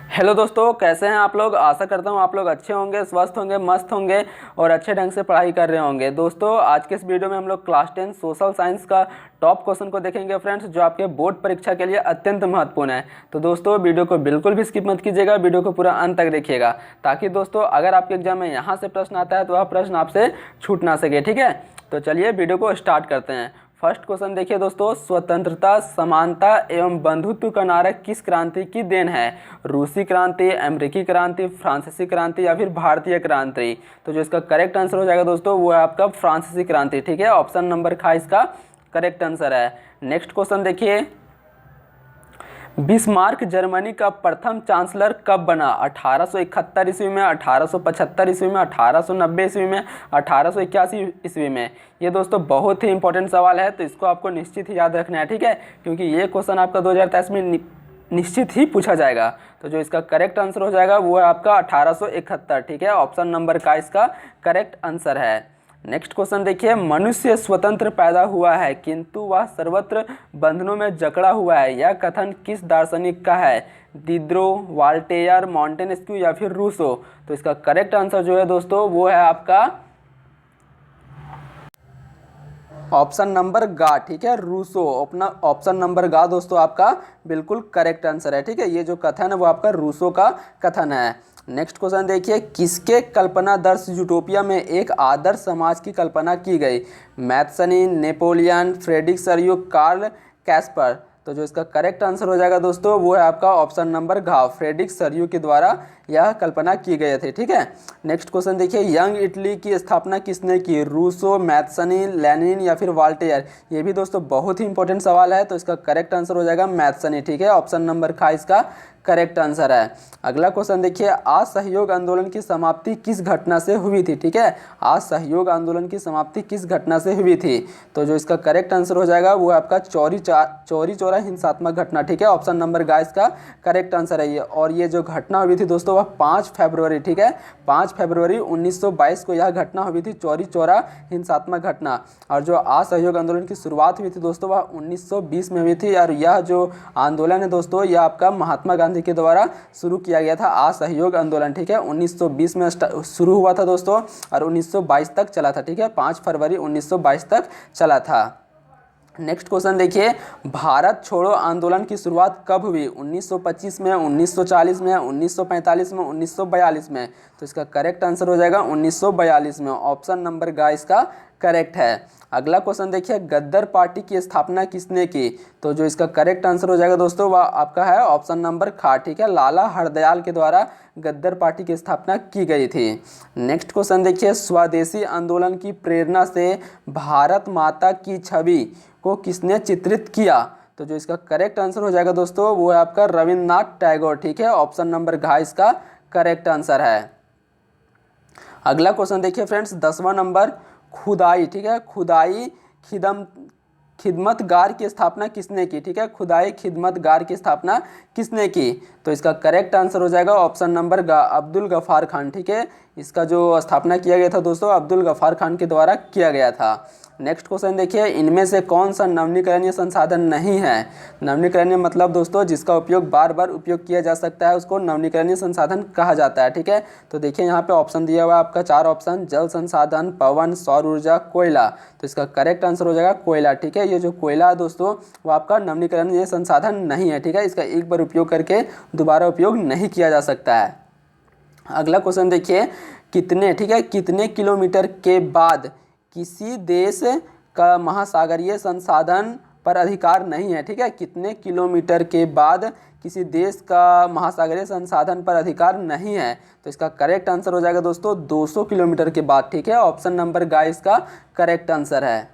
Hello दोस्तों, कैसे हैं आप लोग। आशा करता हूं आप लोग अच्छे होंगे, स्वस्थ होंगे, मस्त होंगे और अच्छे ढंग से पढ़ाई कर रहे होंगे। दोस्तों आज के इस वीडियो में हम लोग क्लास 10 सोशल साइंस का टॉप क्वेश्चन को देखेंगे फ्रेंड्स, जो आपके बोर्ड परीक्षा के लिए अत्यंत महत्वपूर्ण है। तो दोस्तों वीडियो को बिल्कुल भी स्किप मत कीजिएगा, वीडियो को पूरा अंत तक देखिएगा, ताकि दोस्तों अगर आपके एग्जाम में यहाँ से प्रश्न आता है तो वह प्रश्न आपसे छूट ना सके। ठीक है, तो चलिए वीडियो को स्टार्ट करते हैं। फर्स्ट क्वेश्चन देखिए दोस्तों, स्वतंत्रता, समानता एवं बंधुत्व का नारा किस क्रांति की देन है। रूसी क्रांति, अमेरिकी क्रांति, फ्रांसीसी क्रांति या फिर भारतीय क्रांति। तो जो इसका करेक्ट आंसर हो जाएगा दोस्तों वो है आपका फ्रांसीसी क्रांति। ठीक है, ऑप्शन नंबर ख इसका करेक्ट आंसर है। नेक्स्ट क्वेश्चन देखिए, बिस्मार्क जर्मनी का प्रथम चांसलर कब बना। 1871 ईस्वी में, 1875 ईस्वी में, 1890 ईस्वी में, 1881 ईस्वी में। ये दोस्तों बहुत ही इंपॉर्टेंट सवाल है, तो इसको आपको निश्चित ही याद रखना है। ठीक है, क्योंकि ये क्वेश्चन आपका 2023 में निश्चित ही पूछा जाएगा। तो जो इसका करेक्ट आंसर हो जाएगा वो है आपका 1871। ठीक है, ऑप्शन नंबर का इसका करेक्ट आंसर है। नेक्स्ट क्वेश्चन देखिए, मनुष्य स्वतंत्र पैदा हुआ है किंतु वह सर्वत्र बंधनों में जकड़ा हुआ है। यह कथन किस दार्शनिक का है। दिद्रो, वाल्टेयर, मॉन्टेस्क्यू या फिर रूसो। तो इसका करेक्ट आंसर जो है दोस्तों वो है आपका ऑप्शन नंबर गा। ठीक है, रूसो। अपना ऑप्शन नंबर गा दोस्तों आपका बिल्कुल करेक्ट आंसर है। ठीक है, ये जो कथन है वो आपका रूसो का कथन है। नेक्स्ट क्वेश्चन देखिए, किसके कल्पनादर्श यूटोपिया में एक आदर्श समाज की कल्पना की गई। Mazzini, Napoleon, Frederick सरियुक, Karl Caspar. तो जो इसका करेक्ट आंसर हो जाएगा दोस्तों वो है आपका ऑप्शन नंबर घ, फ्रेडरिक सरियुक के द्वारा यह कल्पना की गई थी। ठीक है, नेक्स्ट क्वेश्चन देखिए, यंग इटली की स्थापना किसने की। रूसो, मैथ्सनी, लेनिन या फिर वाल्टेयर। ये भी दोस्तों बहुत ही इंपॉर्टेंट सवाल है, तो इसका करेक्ट आंसर हो जाएगा मैथ्सनी। ठीक है, ऑप्शन नंबर ख इसका करेक्ट आंसर है। अगला क्वेश्चन देखिए, असहयोग आंदोलन की समाप्ति किस घटना से हुई थी। ठीक है, असहयोग आंदोलन की समाप्ति किस घटना से हुई थी। तो जो इसका करेक्ट आंसर हो जाएगा वो आपका चौरी चौरा हिंसात्मक घटना। ठीक है, ऑप्शन नंबर ग इसका करेक्ट आंसर है ये। और ये जो घटना हुई थी दोस्तों वह 5 फरवरी, ठीक है, 5 फरवरी 1922 को यह घटना हुई थी, चौरी चौरा हिंसात्मक घटना। और जो असहयोग आंदोलन की शुरुआत हुई थी दोस्तों वह 1920 में हुई थी। और यह जो आंदोलन है दोस्तों यह आपका महात्मा गांधी के द्वारा शुरू किया गया था, असहयोग आंदोलन। ठीक है, 1920 में शुरू हुआ था दोस्तों और 1922 तक चला था। ठीक है, 5 फरवरी 1922 तक चला था। नेक्स्ट क्वेश्चन देखिए, भारत छोड़ो आंदोलन की शुरुआत कब हुई। 1925 में, 1940 में, 1945 में, 1942 में। तो इसका करेक्ट आंसर हो जाएगा 1942 में। ऑप्शन नंबर ग इसका करेक्ट है। अगला क्वेश्चन देखिए, गद्दर पार्टी की स्थापना किसने की। तो जो इसका करेक्ट आंसर हो जाएगा दोस्तों वह आपका है ऑप्शन नंबर ख। ठीक है, लाला हरदयाल के द्वारा गद्दर पार्टी की स्थापना की गई थी। नेक्स्ट क्वेश्चन देखिए, स्वदेशी आंदोलन की प्रेरणा से भारत माता की छवि को किसने चित्रित किया। तो जो इसका करेक्ट आंसर हो जाएगा दोस्तों वो है आपका रविन्द्रनाथ टैगोर। ठीक है, ऑप्शन नंबर घ इसका करेक्ट आंसर है। अगला क्वेश्चन देखिए फ्रेंड्स, 10वां नंबर, खुदाई। ठीक है, खुदाई खिदमतगार की स्थापना किसने की। ठीक है, खुदाई खिदमतगार की स्थापना किसने की। तो इसका करेक्ट आंसर हो जाएगा ऑप्शन नंबर ग, अब्दुल गफ्फार खान। ठीक है, इसका जो स्थापना किया गया था दोस्तों अब्दुल गफ्फार खान के द्वारा किया गया था। नेक्स्ट क्वेश्चन देखिए, इनमें से कौन सा नवीनीकरणीय संसाधन नहीं है। नवीनीकरणीय मतलब दोस्तों जिसका उपयोग बार बार उपयोग किया जा सकता है उसको नवीनीकरणीय संसाधन कहा जाता है। ठीक है, तो देखिए यहाँ पे ऑप्शन दिया हुआ है आपका 4 ऑप्शन, जल संसाधन, पवन, सौर ऊर्जा, कोयला। तो इसका करेक्ट आंसर हो जाएगा कोयला। ठीक है, ये जो कोयला है दोस्तों वो आपका नवीनीकरणीय संसाधन नहीं है। ठीक है, इसका एक बार उपयोग करके दोबारा उपयोग नहीं किया जा सकता है। अगला क्वेश्चन देखिए, कितने किलोमीटर के बाद किसी देश का महासागरीय संसाधन पर अधिकार नहीं है। ठीक है, कितने किलोमीटर के बाद किसी देश का महासागरीय संसाधन पर अधिकार नहीं है। तो इसका करेक्ट आंसर हो जाएगा दोस्तों 200 किलोमीटर के बाद। ठीक है, ऑप्शन नंबर ग इसका करेक्ट आंसर है।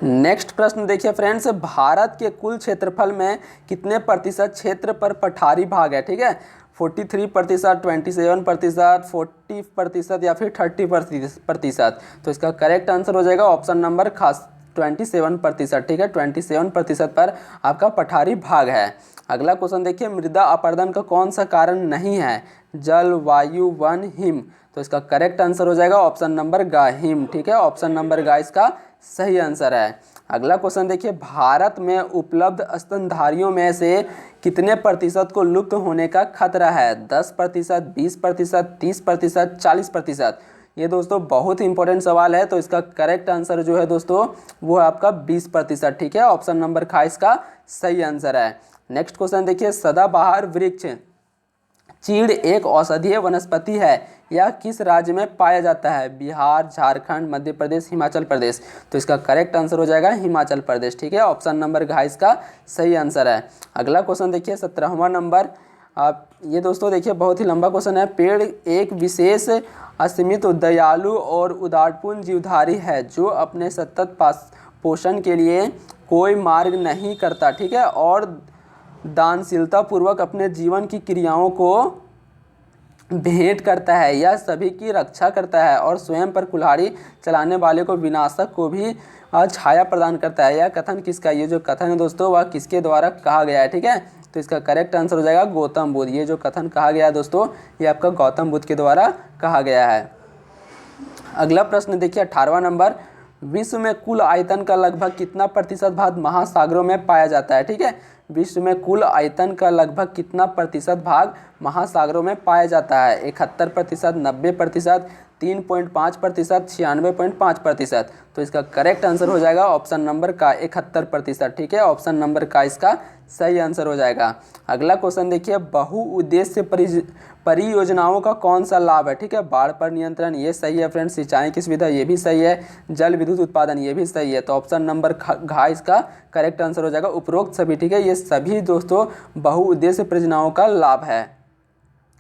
नेक्स्ट प्रश्न देखिए फ्रेंड्स, भारत के कुल क्षेत्रफल में कितने प्रतिशत क्षेत्र पर पठारी भाग है। ठीक है, 43%, 27%, 40% या फिर 30%। तो इसका करेक्ट आंसर हो जाएगा ऑप्शन नंबर खास 27%। ठीक है, 27% पर आपका पठारी भाग है। अगला क्वेश्चन देखिए, मृदा अपरदन का कौन सा कारण नहीं है। जल, वायु, वन, हिम। तो इसका करेक्ट आंसर हो जाएगा ऑप्शन नंबर ग, हिम। ठीक है, ऑप्शन नंबर ग इसका सही आंसर है। अगला क्वेश्चन देखिए, भारत में उपलब्ध स्तनधारियों में से कितने प्रतिशत को लुप्त होने का खतरा है? 10%, 20%, 30%, 40%। ये दोस्तों बहुत ही इंपॉर्टेंट सवाल है, तो इसका करेक्ट आंसर जो है दोस्तों वो है आपका 20%। ठीक है, ऑप्शन नंबर ख इसका सही आंसर है। नेक्स्ट क्वेश्चन देखिए, सदाबहार वृक्ष चीड़ एक औषधीय वनस्पति है, यह किस राज्य में पाया जाता है? बिहार, झारखंड, मध्य प्रदेश, हिमाचल प्रदेश। तो इसका करेक्ट आंसर हो जाएगा हिमाचल प्रदेश। ठीक है, ऑप्शन नंबर घ इसका सही आंसर है। अगला क्वेश्चन देखिए 17वां नंबर। आप ये दोस्तों देखिए बहुत ही लंबा क्वेश्चन है। पेड़ एक विशेष असीमित दयालु और उदारपूर्ण जीवधारी है जो अपने सतत पोषण के लिए कोई मार्ग नहीं करता। ठीक है, और दानशीलता पूर्वक अपने जीवन की क्रियाओं को भेंट करता है। यह सभी की रक्षा करता है और स्वयं पर कुल्हाड़ी चलाने वाले को विनाशक को भी छाया प्रदान करता है। यह कथन किसका? ये जो कथन है दोस्तों वह किसके द्वारा कहा गया है? ठीक है, तो इसका करेक्ट आंसर हो जाएगा गौतम बुद्ध। ये जो कथन कहा गया है दोस्तों ये आपका गौतम बुद्ध के द्वारा कहा गया है। अगला प्रश्न देखिए 18वां नंबर। विश्व में कुल आयतन का लगभग कितना प्रतिशत भाग महासागरों में पाया जाता है? ठीक है, विश्व में कुल आयतन का लगभग कितना प्रतिशत भाग महासागरों में पाया जाता है? 71%, 90%, 3.5%, 96.5%। तो इसका करेक्ट आंसर हो जाएगा ऑप्शन नंबर का 71%। ठीक है, ऑप्शन नंबर का इसका सही आंसर हो जाएगा। अगला क्वेश्चन देखिए, बहुउद्देश्य परियोजनाओं का कौन सा लाभ है? ठीक है, बाढ़ पर नियंत्रण ये सही है फ्रेंड्स, सिंचाई की सुविधा ये भी सही है, जल विद्युत उत्पादन ये भी सही है। तो ऑप्शन नंबर घ इसका करेक्ट आंसर हो जाएगा उपरोक्त सभी। ठीक है, ये सभी दोस्तों बहुउद्देश्य परियोजनाओं का लाभ है।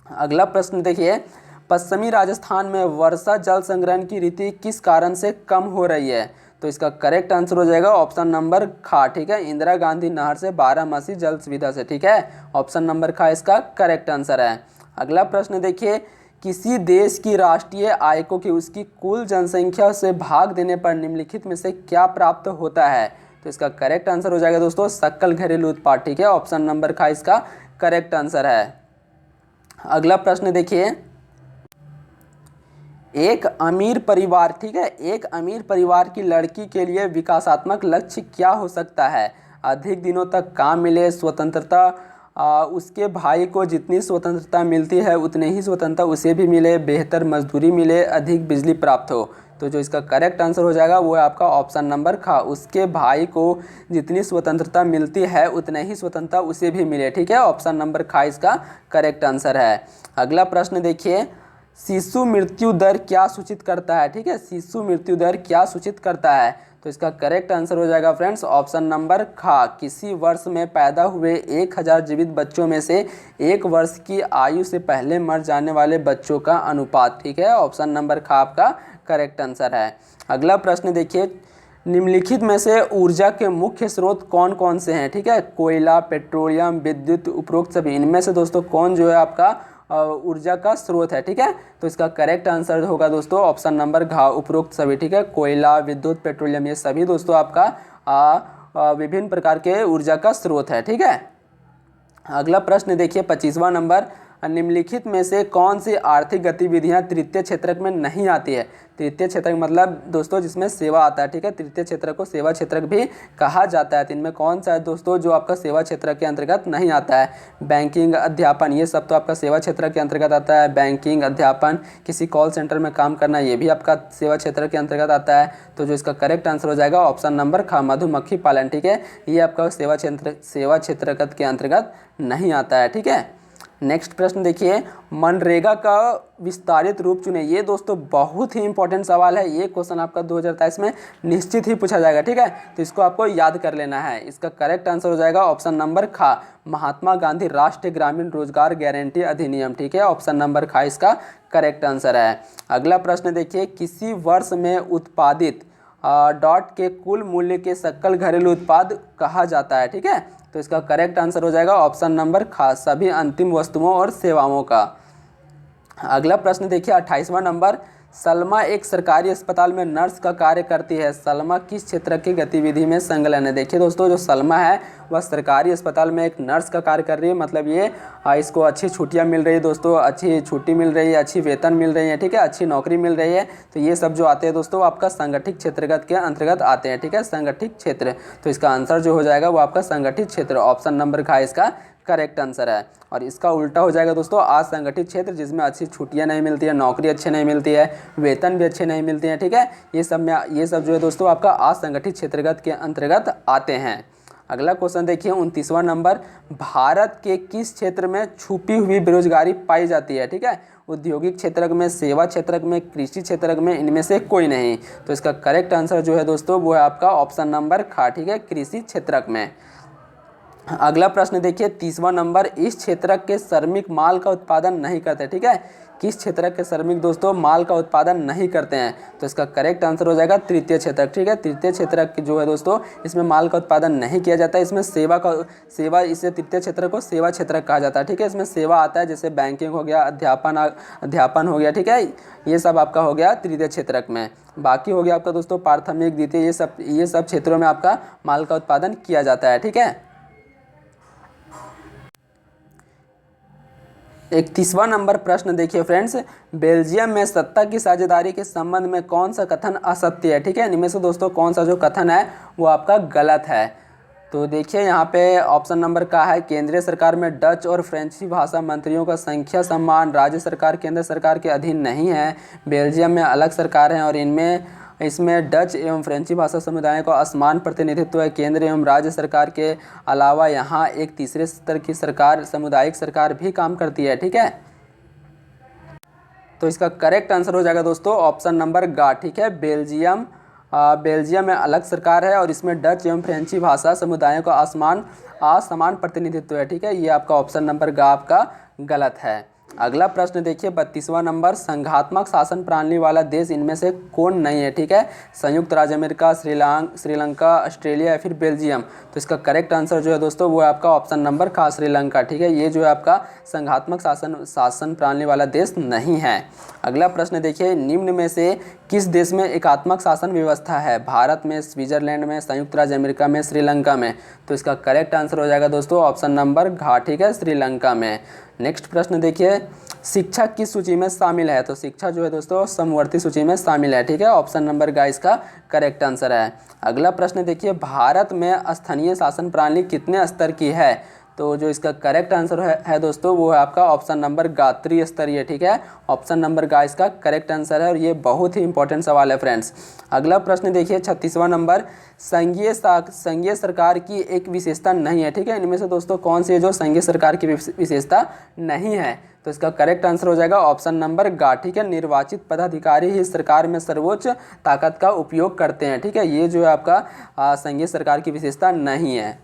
अगला प्रश्न देखिए, पश्चिमी राजस्थान में वर्षा जल संग्रहण की रीति किस कारण से कम हो रही है? तो इसका करेक्ट आंसर हो जाएगा ऑप्शन नंबर ख। ठीक है, इंदिरा गांधी नहर से 12 जल सुविधा से। ठीक है, ऑप्शन नंबर ख इसका करेक्ट आंसर है। अगला प्रश्न देखिए, किसी देश की राष्ट्रीय आय को कि उसकी कुल जनसंख्या से भाग देने पर निम्नलिखित में से क्या प्राप्त होता है? तो इसका करेक्ट आंसर हो जाएगा दोस्तों सकल घरेलू उत्पाद। ठीक है, ऑप्शन नंबर ख इसका करेक्ट आंसर है। अगला प्रश्न देखिए, एक अमीर परिवार, ठीक है, एक अमीर परिवार की लड़की के लिए विकासात्मक लक्ष्य क्या हो सकता है? अधिक दिनों तक काम मिले, स्वतंत्रता, उसके भाई को जितनी स्वतंत्रता मिलती है उतनी ही स्वतंत्रता उसे भी मिले, बेहतर मजदूरी मिले, अधिक बिजली प्राप्त हो। तो जो इसका करेक्ट आंसर हो जाएगा वो है आपका ऑप्शन नंबर ख, उसके भाई को जितनी स्वतंत्रता मिलती है उतनी ही स्वतंत्रता उसे भी मिले। ठीक है, ऑप्शन नंबर ख इसका करेक्ट आंसर है। अगला प्रश्न देखिए, शिशु मृत्यु दर क्या सूचित करता है? ठीक है, शिशु मृत्यु दर क्या सूचित करता है? तो इसका करेक्ट आंसर हो जाएगा फ्रेंड्स ऑप्शन नंबर ख, किसी वर्ष में पैदा हुए 1000 जीवित बच्चों में से 1 वर्ष की आयु से पहले मर जाने वाले बच्चों का अनुपात। ठीक है, ऑप्शन नंबर ख आपका करेक्ट आंसर है। अगला प्रश्न देखिए, निम्नलिखित में से ऊर्जा के मुख्य स्रोत कौन कौन से हैं? ठीक है, कोयला, पेट्रोलियम, विद्युत, उपरोक्त सभी। इनमें से दोस्तों कौन जो है आपका ऊर्जा का स्रोत है? ठीक है, तो इसका करेक्ट आंसर होगा दोस्तों ऑप्शन नंबर घ, उपरोक्त सभी। ठीक है, कोयला, विद्युत, पेट्रोलियम ये सभी दोस्तों आपका विभिन्न प्रकार के ऊर्जा का स्रोत है। ठीक है, अगला प्रश्न देखिए 25वां नंबर, निम्नलिखित में से कौन सी आर्थिक गतिविधियां तृतीय क्षेत्र में नहीं आती है? तृतीय क्षेत्र मतलब दोस्तों जिसमें सेवा आता है। ठीक है, तृतीय क्षेत्र को सेवा क्षेत्र भी कहा जाता है। तो इनमें कौन सा है दोस्तों जो आपका सेवा क्षेत्र के अंतर्गत नहीं आता है? बैंकिंग, अध्यापन ये सब तो आपका सेवा क्षेत्र के अंतर्गत आता है। बैंकिंग, अध्यापन, किसी कॉल सेंटर में काम करना ये भी आपका सेवा क्षेत्र के अंतर्गत आता है। तो जो इसका करेक्ट आंसर हो जाएगा ऑप्शन नंबर ख, मधुमक्खी पालन। ठीक है, ये आपका सेवा क्षेत्र के अंतर्गत नहीं आता है। ठीक है, नेक्स्ट प्रश्न देखिए, मनरेगा का विस्तारित रूप चुने। ये दोस्तों बहुत ही इंपॉर्टेंट सवाल है, ये क्वेश्चन आपका 2023 में निश्चित ही पूछा जाएगा। ठीक है, तो इसको आपको याद कर लेना है। इसका करेक्ट आंसर हो जाएगा ऑप्शन नंबर ख, महात्मा गांधी राष्ट्रीय ग्रामीण रोजगार गारंटी अधिनियम। ठीक है, ऑप्शन नंबर ख इसका करेक्ट आंसर है। अगला प्रश्न देखिए, किसी वर्ष में उत्पादित डॉट के कुल मूल्य के सकल घरेलू उत्पाद कहा जाता है? ठीक है, तो इसका करेक्ट आंसर हो जाएगा ऑप्शन नंबर ख, सभी अंतिम वस्तुओं और सेवाओं का। अगला प्रश्न देखिए 28वां नंबर, सलमा एक सरकारी अस्पताल में नर्स का कार्य करती है। सलमा किस क्षेत्र की गतिविधि में संलग्न है? देखिए दोस्तों जो सलमा है वह सरकारी अस्पताल में एक नर्स का कार्य कर रही है, मतलब ये इसको अच्छी छुट्टियां मिल रही है दोस्तों, अच्छी छुट्टी मिल रही है, अच्छी वेतन मिल रही है, ठीक है, अच्छी नौकरी मिल रही है। तो ये सब जो आते हैं दोस्तों आपका संगठित क्षेत्रगत के अंतर्गत आते हैं, ठीक है, संगठित क्षेत्र। तो इसका आंसर जो हो जाएगा वो आपका संगठित क्षेत्र, ऑप्शन नंबर का इसका करेक्ट आंसर है। और इसका उल्टा हो जाएगा दोस्तों असंगठित क्षेत्र, जिसमें अच्छी छुट्टियां नहीं मिलती है, नौकरी अच्छी नहीं मिलती है, वेतन भी अच्छे नहीं मिलते हैं, ठीक है। ये सब जो है दोस्तों आपका असंगठित क्षेत्रगत के अंतर्गत आते हैं। अगला क्वेश्चन देखिए 29वां नंबर, भारत के किस क्षेत्र में छुपी हुई बेरोजगारी पाई जाती है, ठीक है। औद्योगिक क्षेत्र में, सेवा क्षेत्र में, कृषि क्षेत्र में, इनमें से कोई नहीं। तो इसका करेक्ट आंसर जो है दोस्तों वो है आपका ऑप्शन नंबर ख, ठीक है, कृषि क्षेत्र में। अगला प्रश्न देखिए 30वां नंबर, इस क्षेत्र के श्रमिक माल का उत्पादन नहीं करते, ठीक है। किस क्षेत्र के श्रमिक दोस्तों माल का उत्पादन नहीं करते हैं? तो इसका करेक्ट आंसर हो जाएगा तृतीय क्षेत्र, ठीक है। तृतीय क्षेत्र जो है दोस्तों इसमें माल का उत्पादन नहीं किया जाता है, इसमें सेवा इसे तृतीय क्षेत्र को सेवा क्षेत्र कहा जाता है, ठीक है। इसमें सेवा आता है, जैसे बैंकिंग हो गया, अध्यापन हो गया, ठीक है। ये सब आपका हो गया तृतीय क्षेत्र में। बाकी हो गया आपका दोस्तों प्राथमिक, द्वितीय, ये सब क्षेत्रों में आपका माल का उत्पादन किया जाता है, ठीक है। 31वां नंबर प्रश्न देखिए फ्रेंड्स, बेल्जियम में सत्ता की साझेदारी के संबंध में कौन सा कथन असत्य है, ठीक है। इनमें से दोस्तों कौन सा जो कथन है वो आपका गलत है? तो देखिए यहाँ पे ऑप्शन नंबर का है, केंद्रीय सरकार में डच और फ्रेंची भाषा मंत्रियों का संख्या समान राज्य सरकार केंद्र सरकार के अधीन नहीं है। बेल्जियम में अलग सरकार है और इसमें डच एवं फ्रेंची भाषा समुदायों का असमान प्रतिनिधित्व है। केंद्र एवं राज्य सरकार के अलावा यहाँ एक तीसरे स्तर की सरकार, सामुदायिक सरकार भी काम करती है, ठीक है। तो इसका करेक्ट आंसर हो जाएगा दोस्तों ऑप्शन नंबर ग, ठीक है। बेल्जियम में अलग सरकार है और इसमें डच एवं फ्रेंची भाषा समुदायों का असमान प्रतिनिधित्व है, ठीक है। ये आपका ऑप्शन नंबर ग आपका गलत है। अगला प्रश्न देखिए 32वां नंबर, संघात्मक शासन प्रणाली वाला देश इनमें से कौन नहीं है, ठीक है। संयुक्त राज्य अमेरिका, श्रीलंका, ऑस्ट्रेलिया या फिर बेल्जियम। तो इसका करेक्ट आंसर जो है दोस्तों वो है आपका ऑप्शन नंबर का श्रीलंका, ठीक है। ये जो है आपका संघात्मक शासन प्रणाली वाला देश नहीं है। अगला प्रश्न देखिए, निम्न में से किस देश में एकात्मक शासन व्यवस्था है? भारत में, स्विट्जरलैंड में, संयुक्त राज्य अमेरिका में, श्रीलंका में। तो इसका करेक्ट आंसर हो जाएगा दोस्तों ऑप्शन नंबर घ, ठीक है, श्रीलंका में। नेक्स्ट प्रश्न देखिए, शिक्षा किस सूची में शामिल है? तो शिक्षा जो है दोस्तों समवर्ती सूची में शामिल है, ठीक है। ऑप्शन नंबर ग इसका करेक्ट आंसर है। अगला प्रश्न देखिए, भारत में स्थानीय शासन प्रणाली कितने स्तर की है? तो जो इसका करेक्ट आंसर है दोस्तों वो है आपका ऑप्शन नंबर ग, त्रिस्तरीय, ठीक है। ऑप्शन नंबर ग इसका करेक्ट आंसर है और ये बहुत ही इंपॉर्टेंट सवाल है फ्रेंड्स। अगला प्रश्न देखिए 36वां नंबर, संघीय सरकार की एक विशेषता नहीं है, ठीक है। इनमें से दोस्तों कौन सी है जो संघीय सरकार की विशेषता नहीं है? तो इसका करेक्ट आंसर हो जाएगा ऑप्शन नंबर ग, ठीक है। निर्वाचित पदाधिकारी ही सरकार में सर्वोच्च ताकत का उपयोग करते हैं, ठीक है। ये जो है आपका संघीय सरकार की विशेषता नहीं है।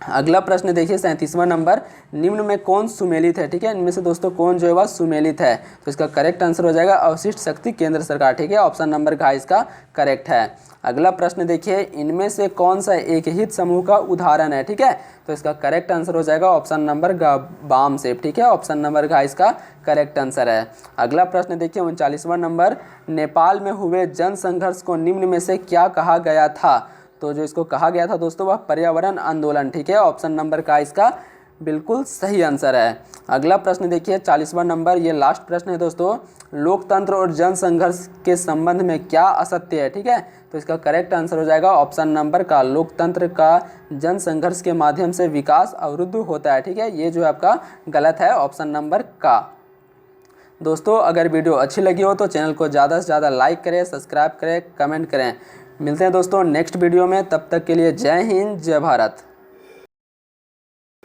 अगला प्रश्न देखिए 37वां नंबर, निम्न में कौन सुमेलित है, ठीक है। इनमें से दोस्तों कौन जो है वह सुमेलित है? तो इसका करेक्ट आंसर हो जाएगा अवशिष्ट शक्ति केंद्र सरकार, ठीक है। ऑप्शन नंबर घ इसका करेक्ट है। अगला प्रश्न देखिए, इनमें से कौन सा एक हित समूह का उदाहरण है, ठीक है। तो इसका करेक्ट आंसर हो जाएगा ऑप्शन नंबर घ, बामसेफ, ठीक है। ऑप्शन नंबर घ इसका करेक्ट आंसर है। अगला प्रश्न देखिए 39वां नंबर, नेपाल में हुए जन संघर्ष को निम्न में से क्या कहा गया था? तो जो इसको कहा गया था दोस्तों वह पर्यावरण आंदोलन, ठीक है। ऑप्शन नंबर का इसका बिल्कुल सही आंसर है। अगला प्रश्न देखिए 40वां नंबर, ये लास्ट प्रश्न है दोस्तों, लोकतंत्र और जन संघर्ष के संबंध में क्या असत्य है, ठीक है। तो इसका करेक्ट आंसर हो जाएगा ऑप्शन नंबर का, लोकतंत्र का जन संघर्ष के माध्यम से विकास अवरुद्ध होता है, ठीक है। ये जो है आपका गलत है, ऑप्शन नंबर का। दोस्तों अगर वीडियो अच्छी लगी हो तो चैनल को ज़्यादा से ज़्यादा लाइक करें, सब्सक्राइब करें, कमेंट करें। मिलते हैं दोस्तों नेक्स्ट वीडियो में, तब तक के लिए जय हिंद, जय भारत।